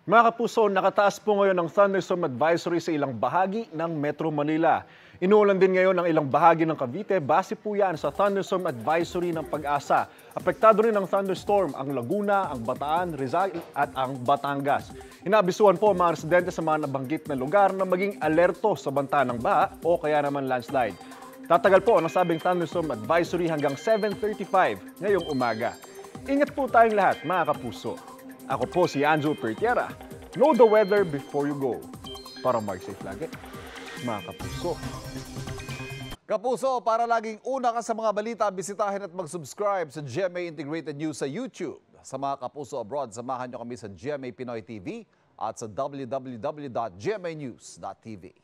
Mga kapuso, nakataas po ngayon ang thunderstorm advisory sa ilang bahagi ng Metro Manila. Inuulan din ngayon ang ilang bahagi ng Cavite, base po yan sa thunderstorm advisory ng Pag-asa. Apektado rin ng thunderstorm ang Laguna, ang Bataan, Rizal at ang Batangas. Inaabisuhan po ang mga residente sa mga nabanggit na lugar na maging alerto sa banta ng baha o kaya naman landslide. Tatagal po ang nasabing thunderstorm advisory hanggang 7:35 ngayong umaga. Ingat po tayong lahat, mga kapuso. Ako po si Anjo Pertiera. Know the weather before you go. Para mag-safe lagi, mga kapuso. Kapuso, para laging una ka sa mga balita, bisitahin at mag-subscribe sa GMA Integrated News sa YouTube. Sa mga kapuso abroad, samahan nyo kami sa GMA Pinoy TV at sa www.gmanews.tv.